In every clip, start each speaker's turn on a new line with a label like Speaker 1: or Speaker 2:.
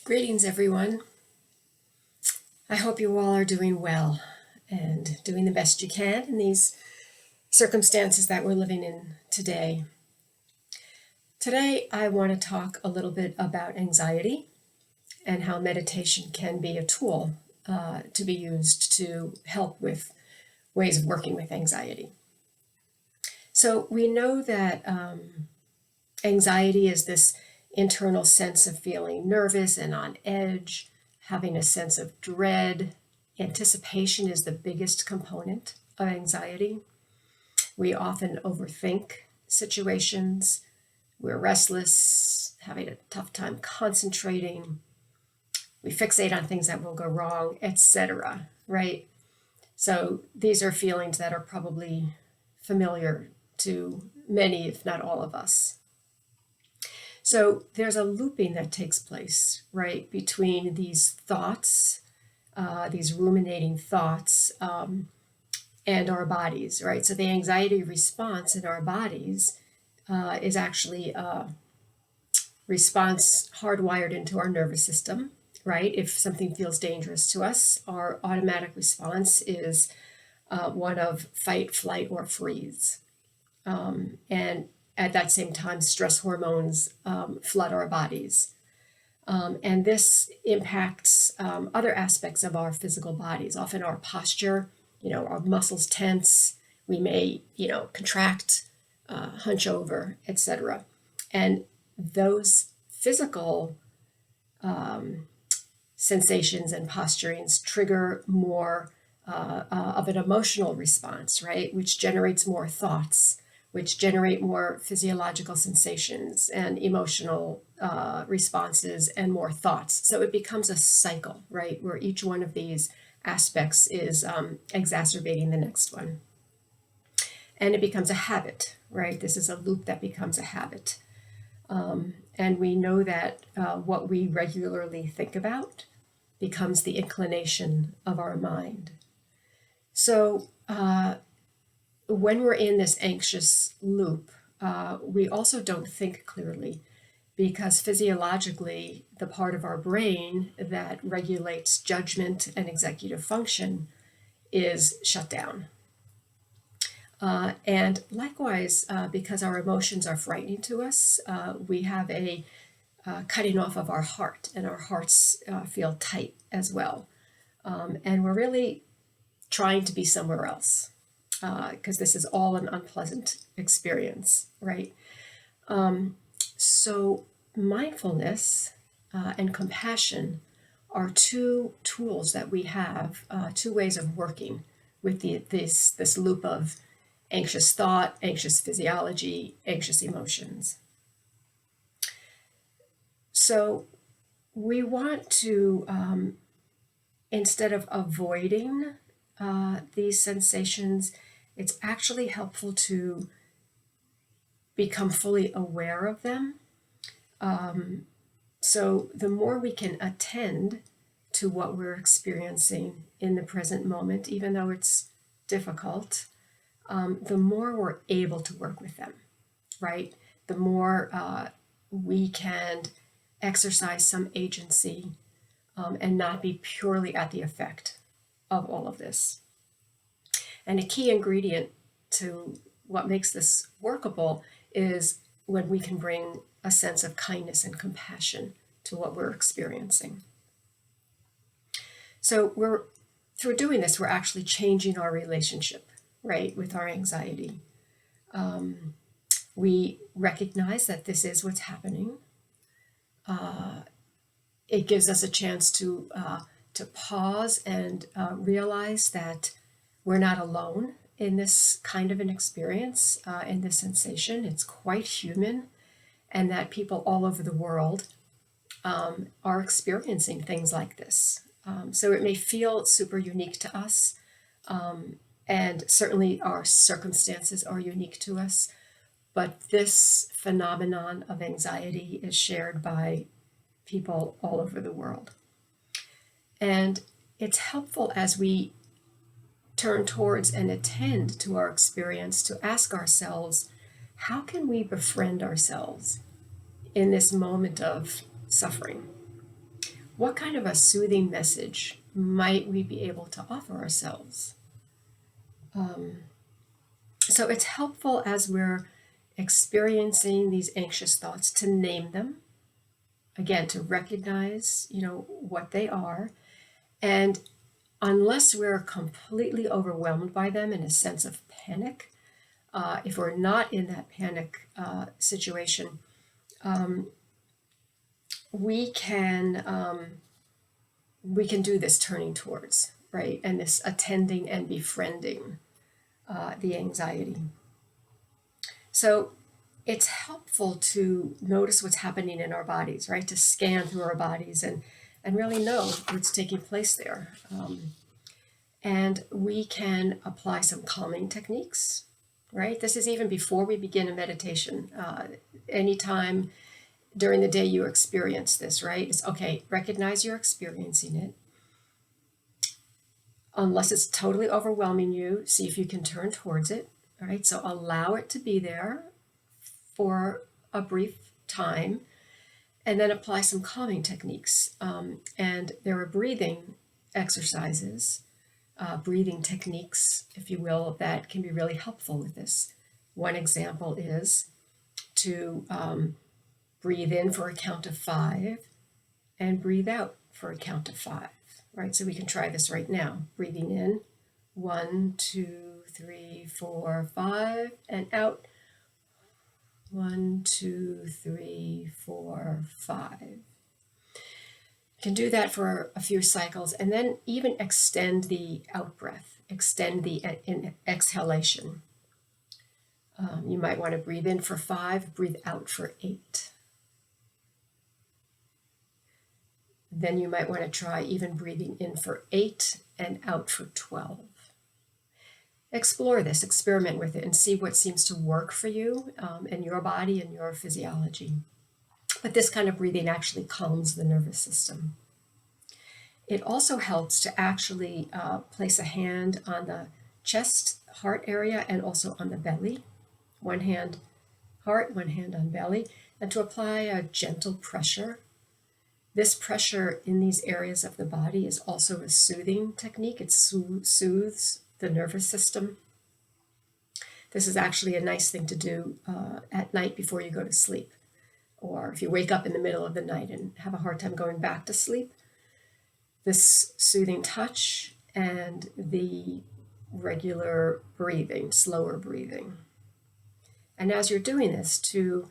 Speaker 1: Greetings, everyone. I hope you all are doing well and doing the best you can in these circumstances that we're living in today. Today, I want to talk a little bit about anxiety and how meditation can be a tool to be used to help with ways of working with anxiety. So, we know that anxiety is this internal sense of feeling nervous and on edge, having a sense of dread. Anticipation is the biggest component of anxiety. We often overthink situations. We're restless, having a tough time concentrating. We fixate on things that will go wrong, etc. Right? So these are feelings that are probably familiar to many, if not all of us. So there's a looping that takes place, right, between these thoughts, these ruminating thoughts, and our bodies, right? So the anxiety response in our bodies is actually a response hardwired into our nervous system, right? If something feels dangerous to us, our automatic response is one of fight, flight, or freeze. And at that same time, stress hormones flood our bodies. And this impacts other aspects of our physical bodies, often our posture, our muscles tense, we may, contract, hunch over, etc. And those physical sensations and posturings trigger more of an emotional response, right? Which generates more thoughts, which generate more physiological sensations and emotional responses and more thoughts. So it becomes a cycle, right? Where each one of these aspects is exacerbating the next one. And it becomes a habit, right? This is a loop that becomes a habit. And we know that what we regularly think about becomes the inclination of our mind. So when we're in this anxious loop, we also don't think clearly because physiologically, the part of our brain that regulates judgment and executive function is shut down. And likewise, because our emotions are frightening to us, we have a cutting off of our heart, and our hearts feel tight as well. And we're really trying to be somewhere else, because this is all an unpleasant experience, right? So mindfulness and compassion are two tools that we have, two ways of working with this loop of anxious thought, anxious physiology, anxious emotions. So we want to, instead of avoiding these sensations, it's actually helpful to become fully aware of them. So the more we can attend to what we're experiencing in the present moment, even though it's difficult, the more we're able to work with them, right? The more we can exercise some agency and not be purely at the effect of all of this. And a key ingredient to what makes this workable is when we can bring a sense of kindness and compassion to what we're experiencing. So through doing this, we're actually changing our relationship, right, with our anxiety. We recognize that this is what's happening. It gives us a chance to pause and realize that we're not alone in this kind of an experience, in this sensation. It's quite human, and that people all over the world are experiencing things like this. So it may feel super unique to us, and certainly our circumstances are unique to us, but this phenomenon of anxiety is shared by people all over the world. And it's helpful as we turn towards and attend to our experience to ask ourselves, how can we befriend ourselves in this moment of suffering? what kind of a soothing message might we be able to offer ourselves? So it's helpful as we're experiencing these anxious thoughts to name them, again, to recognize, what they are. And unless we're completely overwhelmed by them in a sense of panic, if we're not in that panic situation, we can do this turning towards, right, and this attending and befriending the anxiety. So it's helpful to notice what's happening in our bodies, right? To scan through our bodies and really know what's taking place there. And we can apply some calming techniques, right? This is even before we begin a meditation. Anytime during the day you experience this, right? It's okay, recognize you're experiencing it. Unless it's totally overwhelming you, see if you can turn towards it, all right? So allow it to be there for a brief time, and then apply some calming techniques. And there are breathing exercises, breathing techniques, if you will, that can be really helpful with this. One example is to breathe in for a count of 5 and breathe out for a count of 5, right? So we can try this right now. Breathing in, 1, 2, 3, 4, 5, and out, 1, 2, 3, 4, 5. You can do that for a few cycles and then even extend the out breath, extend the exhalation. You might want to breathe in for 5, breathe out for 8. Then you might want to try even breathing in for 8 and out for 12. Explore this, experiment with it, and see what seems to work for you and your body and your physiology. But this kind of breathing actually calms the nervous system. It also helps to actually place a hand on the chest, heart area, and also on the belly. One hand heart, one hand on belly, and to apply a gentle pressure. This pressure in these areas of the body is also a soothing technique. It soothes the nervous system. This is actually a nice thing to do at night before you go to sleep, or if you wake up in the middle of the night and have a hard time going back to sleep. This soothing touch and the regular breathing, slower breathing. And as you're doing this, to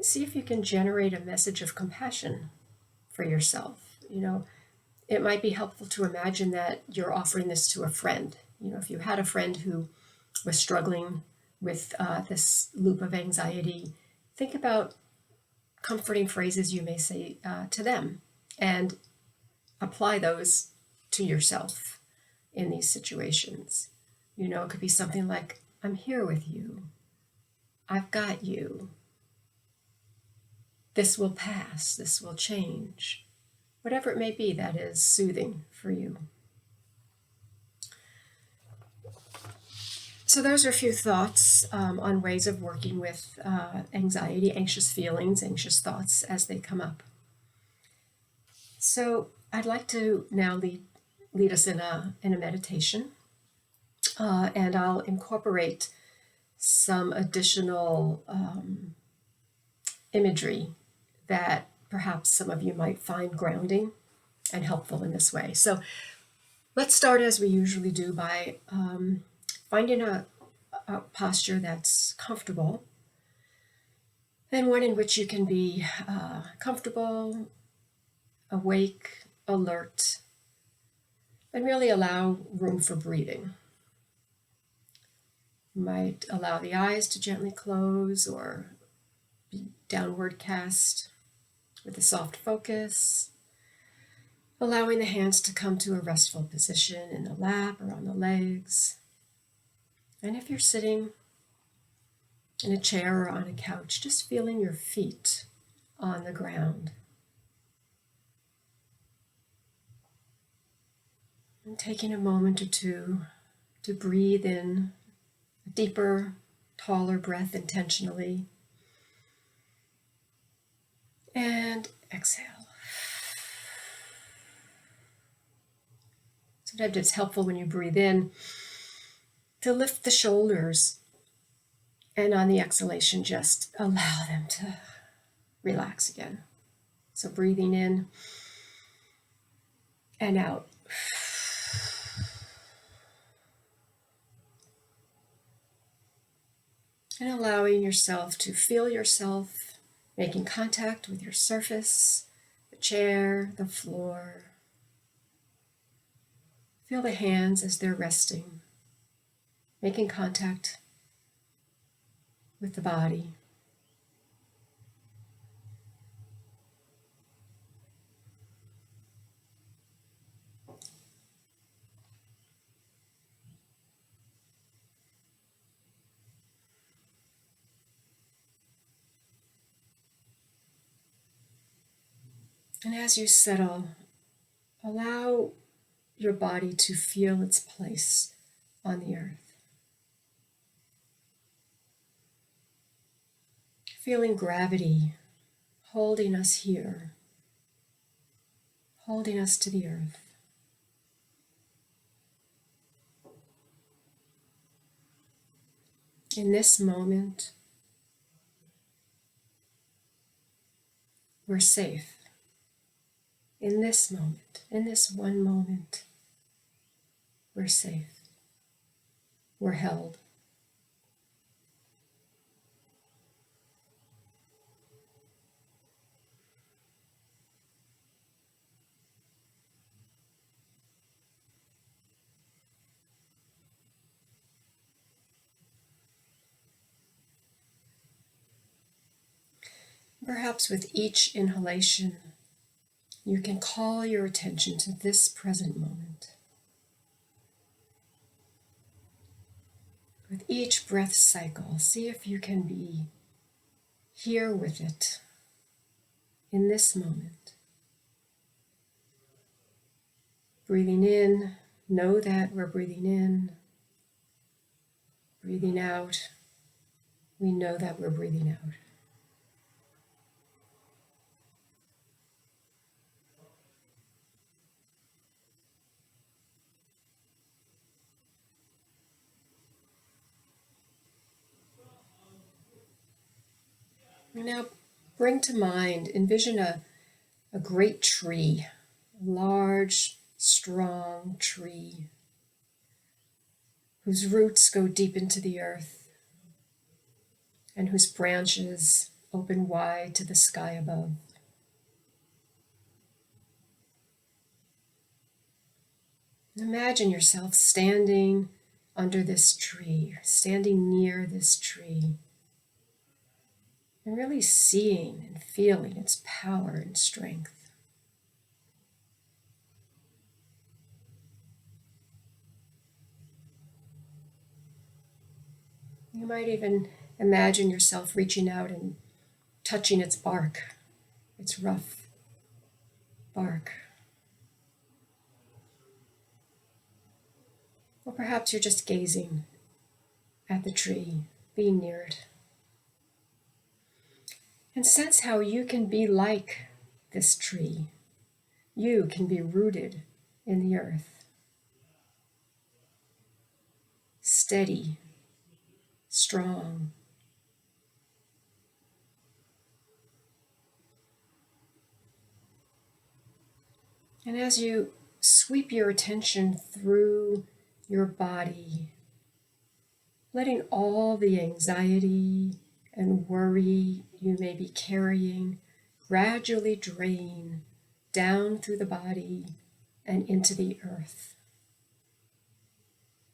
Speaker 1: see if you can generate a message of compassion for yourself. It might be helpful to imagine that you're offering this to a friend. If you had a friend who was struggling with this loop of anxiety, think about comforting phrases you may say to them and apply those to yourself in these situations. It could be something like, I'm here with you. I've got you. This will pass. This will change. Whatever it may be that is soothing for you. So those are a few thoughts on ways of working with anxiety, anxious feelings, anxious thoughts as they come up. So I'd like to now lead us in a meditation, and I'll incorporate some additional imagery that perhaps some of you might find grounding and helpful in this way. So let's start as we usually do by finding a posture that's comfortable, and one in which you can be comfortable, awake, alert, and really allow room for breathing. You might allow the eyes to gently close or be downward cast with a soft focus, allowing the hands to come to a restful position in the lap or on the legs. And if you're sitting in a chair or on a couch, just feeling your feet on the ground. And taking a moment or two to breathe in a deeper, taller breath intentionally. And exhale. Sometimes it's helpful when you breathe in to lift the shoulders, and on the exhalation, just allow them to relax again. So breathing in and out. And allowing yourself to feel yourself making contact with your surface, the chair, the floor. Feel the hands as they're resting, making contact with the body. And as you settle, allow your body to feel its place on the earth. Feeling gravity holding us here, holding us to the earth. In this moment, we're safe. In this moment, in this one moment, we're safe. We're held. Perhaps with each inhalation, you can call your attention to this present moment. With each breath cycle, see if you can be here with it in this moment. Breathing in, know that we're breathing in. Breathing out, we know that we're breathing out. Now bring to mind, envision a great tree, a large, strong tree whose roots go deep into the earth and whose branches open wide to the sky above. Imagine yourself standing under this tree, standing near this tree, and really seeing and feeling its power and strength. You might even imagine yourself reaching out and touching its bark, its rough bark. Or perhaps you're just gazing at the tree, being near it. And sense how you can be like this tree. You can be rooted in the earth. Steady, strong. And as you sweep your attention through your body, letting all the anxiety and worry you may be carrying gradually drain down through the body and into the earth,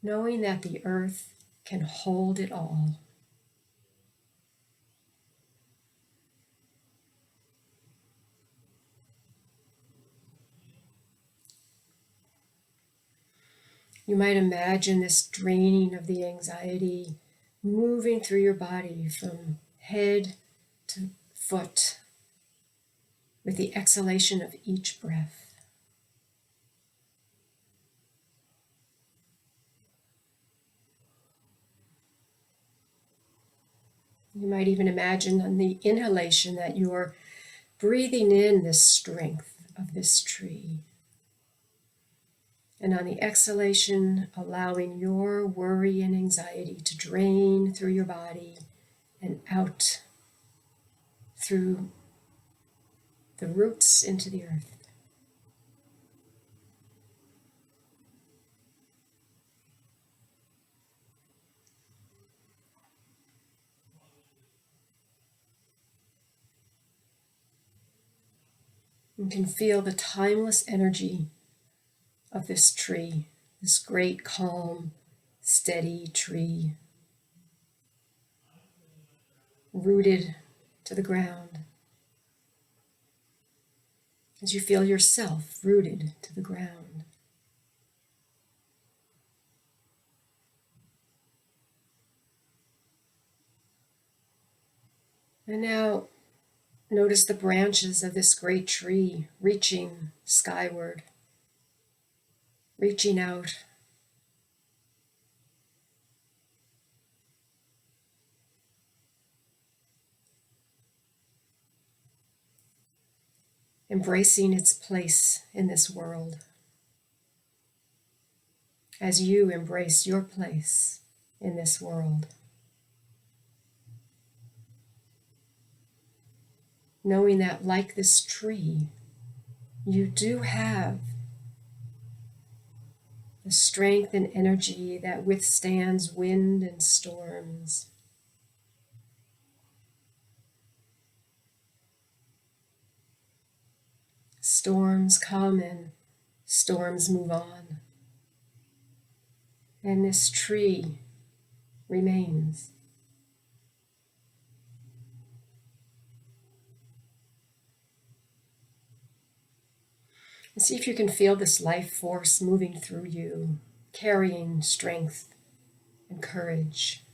Speaker 1: knowing that the earth can hold it all. You might imagine this draining of the anxiety moving through your body from head to foot with the exhalation of each breath. You might even imagine on the inhalation that you're breathing in this strength of this tree. And on the exhalation, allowing your worry and anxiety to drain through your body and out through the roots into the earth. You can feel the timeless energy of this tree, this great, calm, steady tree, rooted to the ground. As you feel yourself rooted to the ground. And now notice the branches of this great tree reaching skyward, reaching out. Embracing its place in this world as you embrace your place in this world. Knowing that, like this tree, you do have the strength and energy that withstands wind and storms. Storms come and storms move on. And this tree remains. And see if you can feel this life force moving through you, carrying strength and courage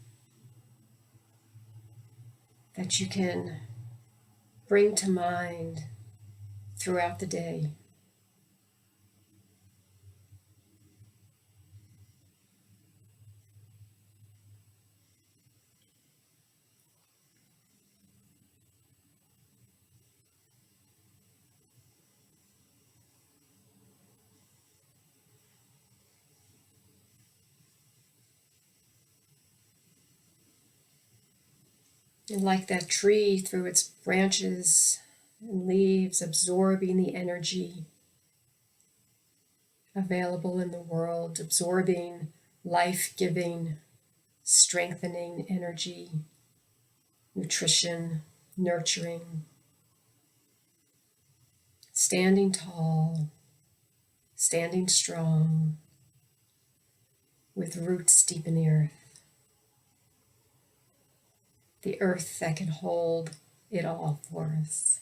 Speaker 1: that you can bring to mind throughout the day. And like that tree, through its branches and leaves, absorbing the energy available in the world, absorbing life-giving, strengthening energy, nutrition, nurturing, standing tall, standing strong, with roots deep in the earth that can hold it all for us.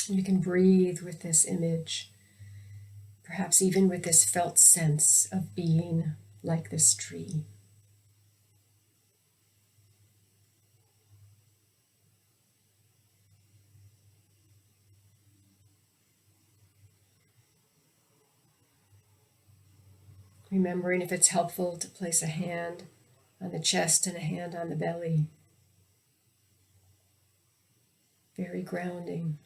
Speaker 1: You can breathe with this image, perhaps even with this felt sense of being like this tree. Remembering, if it's helpful, to place a hand on the chest and a hand on the belly. Very grounding.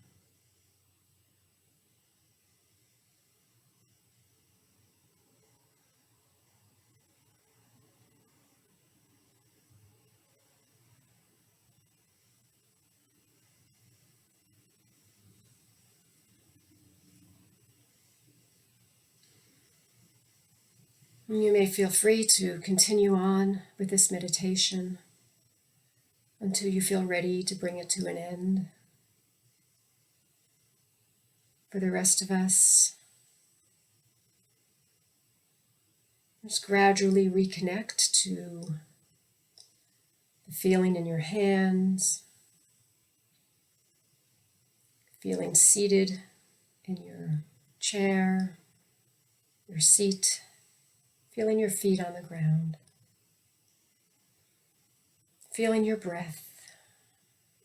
Speaker 1: You may feel free to continue on with this meditation until you feel ready to bring it to an end. For the rest of us, just gradually reconnect to the feeling in your hands, feeling seated in your chair, your seat, feeling your feet on the ground, feeling your breath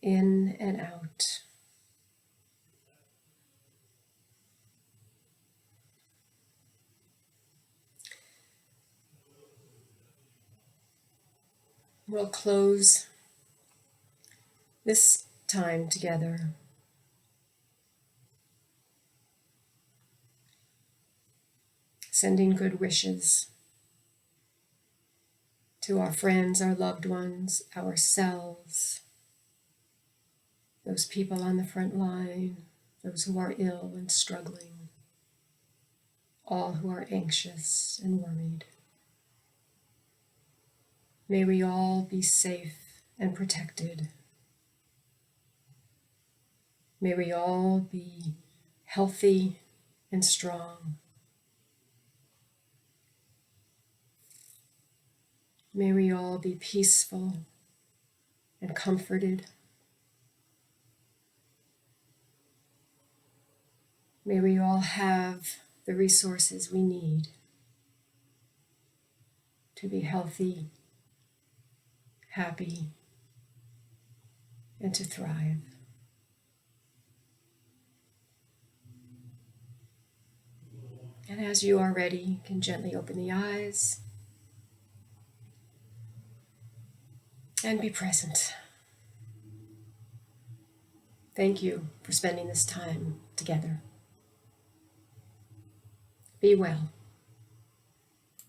Speaker 1: in and out. We'll close this time together. Sending good wishes to our friends, our loved ones, ourselves, those people on the front line, those who are ill and struggling, all who are anxious and worried. May we all be safe and protected. May we all be healthy and strong. May we all be peaceful and comforted. May we all have the resources we need to be healthy, happy, and to thrive. And as you are ready, you can gently open the eyes and be present. Thank you for spending this time together. Be well.